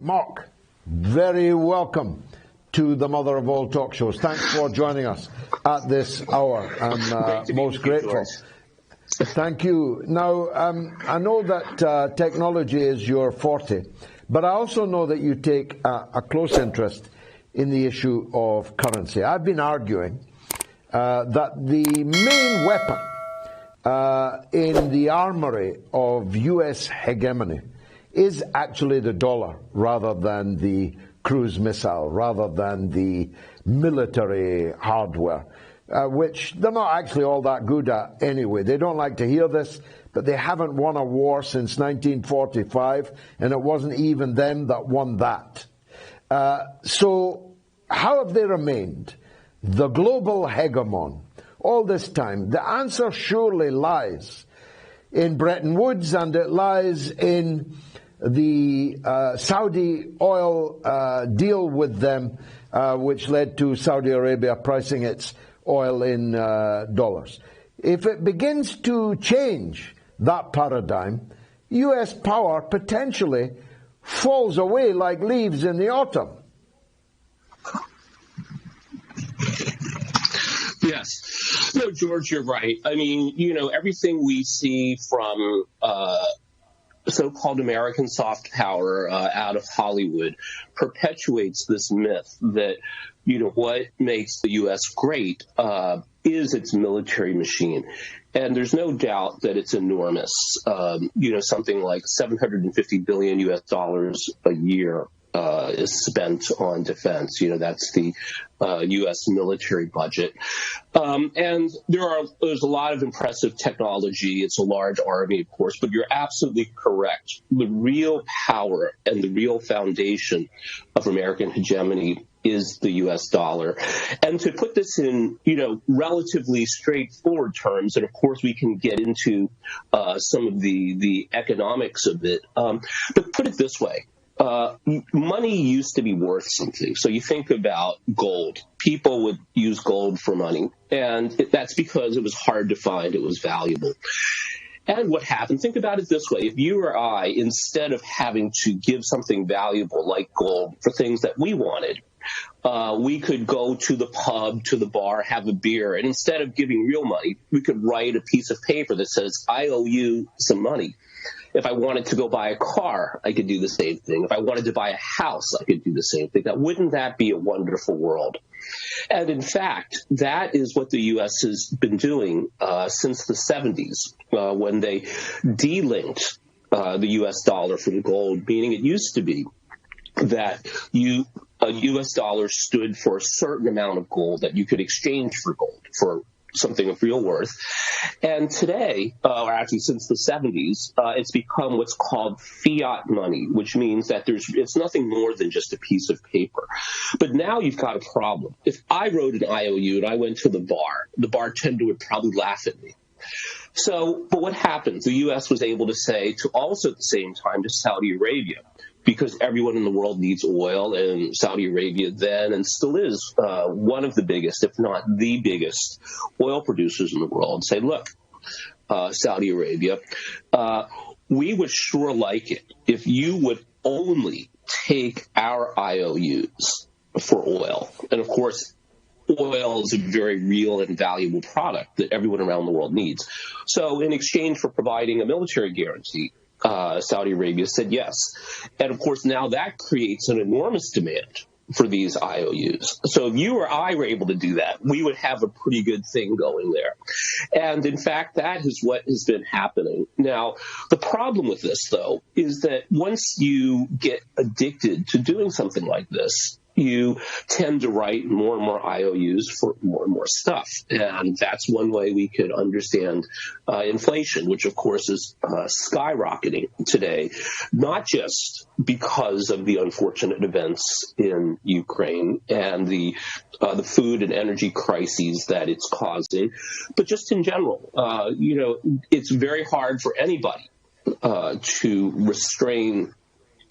Mark, very welcome to the mother of all talk shows. Thanks for joining us at this hour. I'm most grateful. Thank you. Now, I know that technology is your forte, but I also know that you take a close interest in the issue of currency. I've been arguing that the main weapon in the armory of U.S. hegemony is actually the dollar rather than the cruise missile, rather than the military hardware, which they're not actually all that good at anyway. They don't like to hear this, but they haven't won a war since 1945, and it wasn't even them that won that. So how have they remained the global hegemon all this time? The answer surely lies in Bretton Woods, and it lies in the Saudi oil deal with them, which led to Saudi Arabia pricing its oil in dollars. If it begins to change that paradigm, U.S. power potentially falls away like leaves in the autumn. Yes. No, George, you're right. I mean, everything we see from so-called American soft power out of Hollywood perpetuates this myth that, what makes the U.S. great is its military machine. And there's no doubt that it's enormous. Something like $750 billion U.S. dollars a year is spent on defense. That's the U.S. military budget. And there's a lot of impressive technology. It's a large army, of course, but you're absolutely correct. The real power and the real foundation of American hegemony is the U.S. dollar. And to put this in, relatively straightforward terms, and of course we can get into some of the economics of it, but put it this way. Money used to be worth something. So you think about gold. People would use gold for money, and that's because it was hard to find. It was valuable. And what happened, think about it this way. If you or I, instead of having to give something valuable like gold for things that we wanted, we could go to the pub, to the bar, have a beer, and instead of giving real money, we could write a piece of paper that says, I owe you some money. If I wanted to go buy a car, I could do the same thing. If I wanted to buy a house, I could do the same thing. Wouldn't that be a wonderful world? And in fact, that is what the U.S. has been doing since the 70s, when they delinked the U.S. dollar from gold, meaning it used to be that a U.S. dollar stood for a certain amount of gold that you could exchange for gold, for something of real worth. And today, or actually since the 70s, it's become what's called fiat money, which means that it's nothing more than just a piece of paper. But now you've got a problem. If I wrote an IOU and I went to the bartender would probably laugh at me. But what happens? The U.S. was able to say to also at the same time to Saudi Arabia, because everyone in the world needs oil, and Saudi Arabia then and still is one of the biggest, if not the biggest, oil producers in the world, say, look, Saudi Arabia, we would sure like it if you would only take our IOUs for oil. And of course, oil is a very real and valuable product that everyone around the world needs. So in exchange for providing a military guarantee, Saudi Arabia said yes. And of course, now that creates an enormous demand for these IOUs. So if you or I were able to do that, we would have a pretty good thing going there. And in fact, that is what has been happening. Now, the problem with this, though, is that once you get addicted to doing something like this, you tend to write more and more IOUs for more and more stuff. And that's one way we could understand inflation, which, of course, is skyrocketing today, not just because of the unfortunate events in Ukraine and the food and energy crises that it's causing, but just in general. It's very hard for anybody to restrain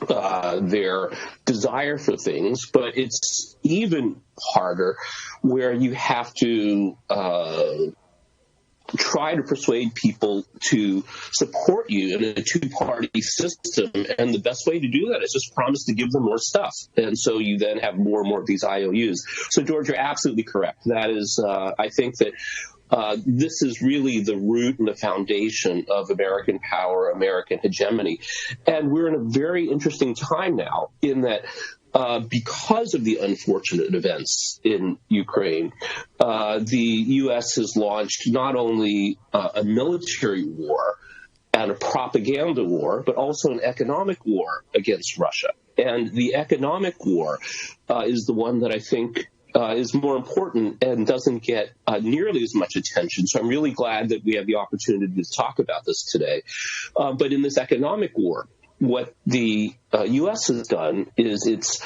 their desire for things, but it's even harder where you have to try to persuade people to support you in a two-party system. And the best way to do that is just promise to give them more stuff. And so you then have more and more of these IOUs. So, George, you're absolutely correct. That is, I think that this is really the root and the foundation of American power, American hegemony. And we're in a very interesting time now in that because of the unfortunate events in Ukraine, the U.S. has launched not only a military war and a propaganda war, but also an economic war against Russia. And the economic war is the one that I think is more important and doesn't get nearly as much attention. So I'm really glad that we have the opportunity to talk about this today. But in this economic war, what the U.S. has done is it's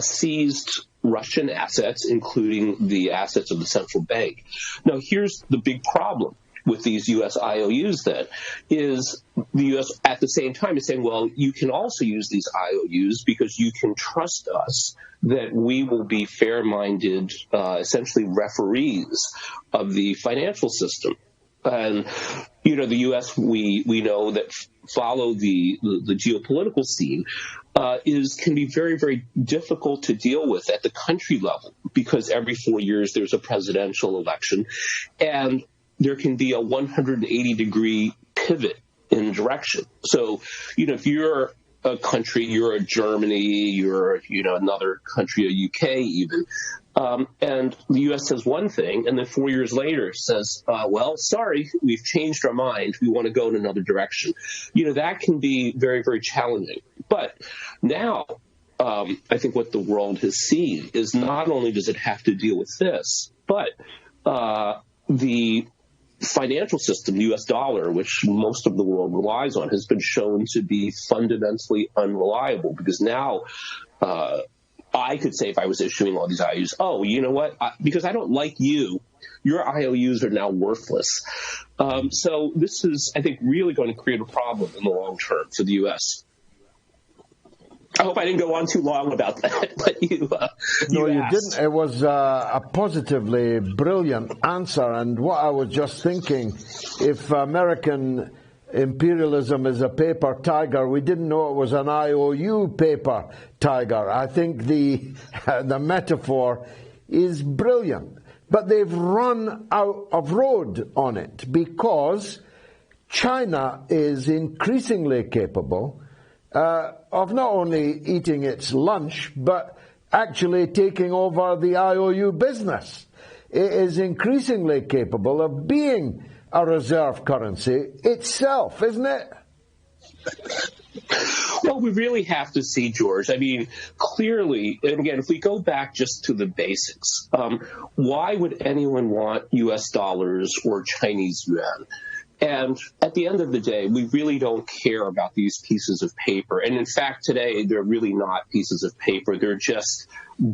seized Russian assets, including the assets of the central bank. Now, here's the big problem with these U.S. IOUs then, is the U.S. at the same time is saying, well, you can also use these IOUs because you can trust us that we will be fair-minded, essentially referees of the financial system. And, you know, the U.S., we know that follow the geopolitical scene can be very, very difficult to deal with at the country level because every 4 years there's a presidential election and there can be a 180-degree pivot in direction. So, you know, if you're a country, you're a Germany, you're, you know, another country, a UK even, and the U.S. says one thing, and then 4 years later says, well, sorry, we've changed our mind. We want to go in another direction. You know, that can be very, very challenging. But now I think what the world has seen is not only does it have to deal with this, but the financial system, the U.S. dollar, which most of the world relies on, has been shown to be fundamentally unreliable because now I could say if I was issuing all these IOUs, oh, you know what, because I don't like you, your IOUs are now worthless. So this is, I think, really going to create a problem in the long term for the U.S. I hope I didn't go on too long about that, but you No, you didn't. It was a positively brilliant answer. And what I was just thinking, if American imperialism is a paper tiger, we didn't know it was an IOU paper tiger. I think the metaphor is brilliant. But they've run out of road on it because China is increasingly capable of not only eating its lunch, but actually taking over the IOU business. It is increasingly capable of being a reserve currency itself, isn't it? Well, we really have to see, George. I mean, clearly, and again, if we go back just to the basics, why would anyone want U.S. dollars or Chinese yuan? And at the end of the day, we really don't care about these pieces of paper. And in fact, today, they're really not pieces of paper. They're just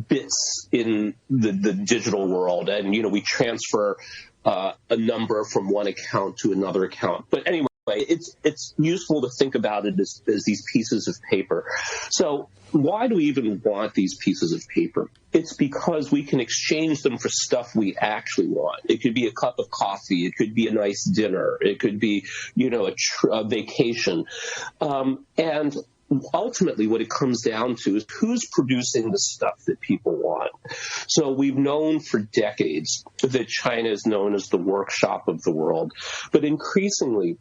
bits in the digital world. And, you know, we transfer a number from one account to another account. But anyway, it's useful to think about it as these pieces of paper. So why do we even want these pieces of paper? It's because we can exchange them for stuff we actually want. It could be a cup of coffee. It could be a nice dinner. It could be, you know, a vacation. And ultimately what it comes down to is who's producing the stuff that people want. So we've known for decades that China is known as the workshop of the world, but increasingly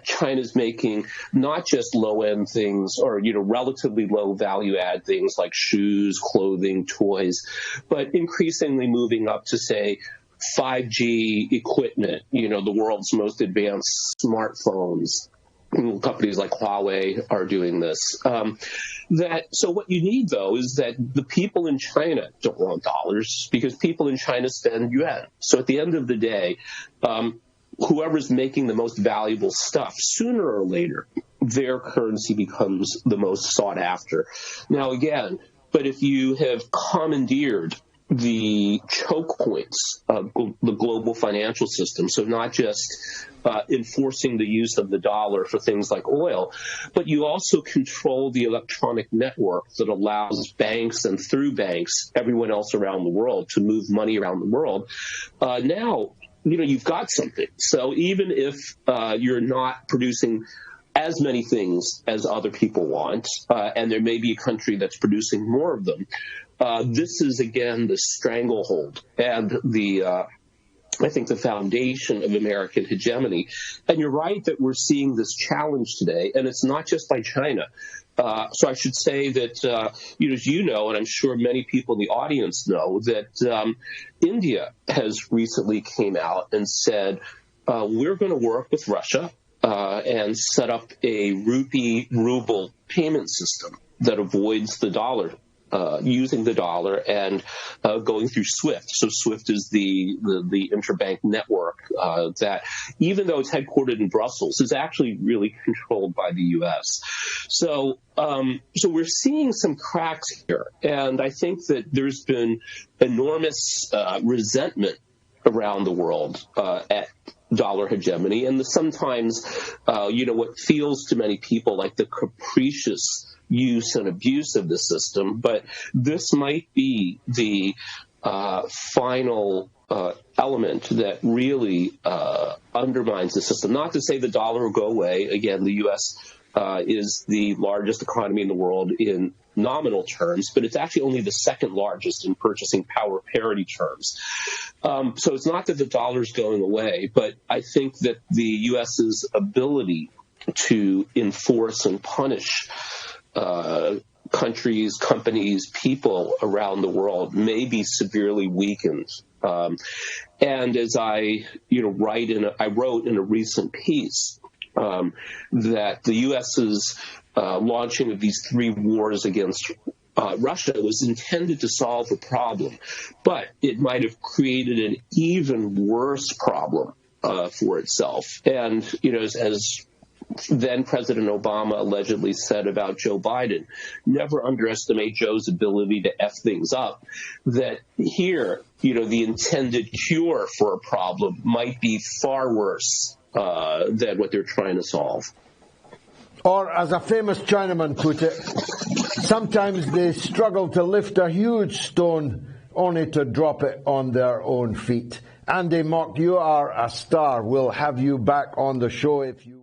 China's making not just low-end things or, you know, relatively low value-add things like shoes, clothing, toys, but increasingly moving up to, say, 5G equipment, you know, the world's most advanced smartphones. Companies like Huawei are doing this. So what you need, though, is that the people in China don't want dollars because people in China spend yuan. So at the end of the day, whoever's making the most valuable stuff, sooner or later, their currency becomes the most sought after. Now, again, but if you have commandeered the choke points of the global financial system, so not just enforcing the use of the dollar for things like oil, but you also control the electronic network that allows banks and through banks, everyone else around the world to move money around the world. Now you've got something. So even if you're not producing as many things as other people want, and there may be a country that's producing more of them, this is, again, the stranglehold and I think the foundation of American hegemony. And you're right that we're seeing this challenge today, and it's not just by China. So I should say that, as you know, and I'm sure many people in the audience know, that India has recently came out and said, we're going to work with Russia and set up a rupee-ruble payment system that avoids the dollar, using the dollar and going through SWIFT. So SWIFT is the interbank network that, even though it's headquartered in Brussels, is actually really controlled by the U.S. So we're seeing some cracks here, and I think that there's been enormous resentment around the world at dollar hegemony, and sometimes, what feels to many people like the capricious use and abuse of the system. But this might be the final element that really undermines the system. Not to say the dollar will go away. Again, the U.S. Is the largest economy in the world in nominal terms, but it's actually only the second largest in purchasing power parity terms. So it's not that the dollar's going away, but I think that the U.S.'s ability to enforce and punish countries, companies, people around the world may be severely weakened. And as I wrote in a recent piece, that the U.S.'s launching of these 3 wars against Russia was intended to solve a problem, but it might have created an even worse problem for itself. And, as then President Obama allegedly said about Joe Biden, never underestimate Joe's ability to F things up, that here, the intended cure for a problem might be far worse than what they're trying to solve. Or, as a famous Chinaman put it, sometimes they struggle to lift a huge stone only to drop it on their own feet. Andy Mock, you are a star. We'll have you back on the show if you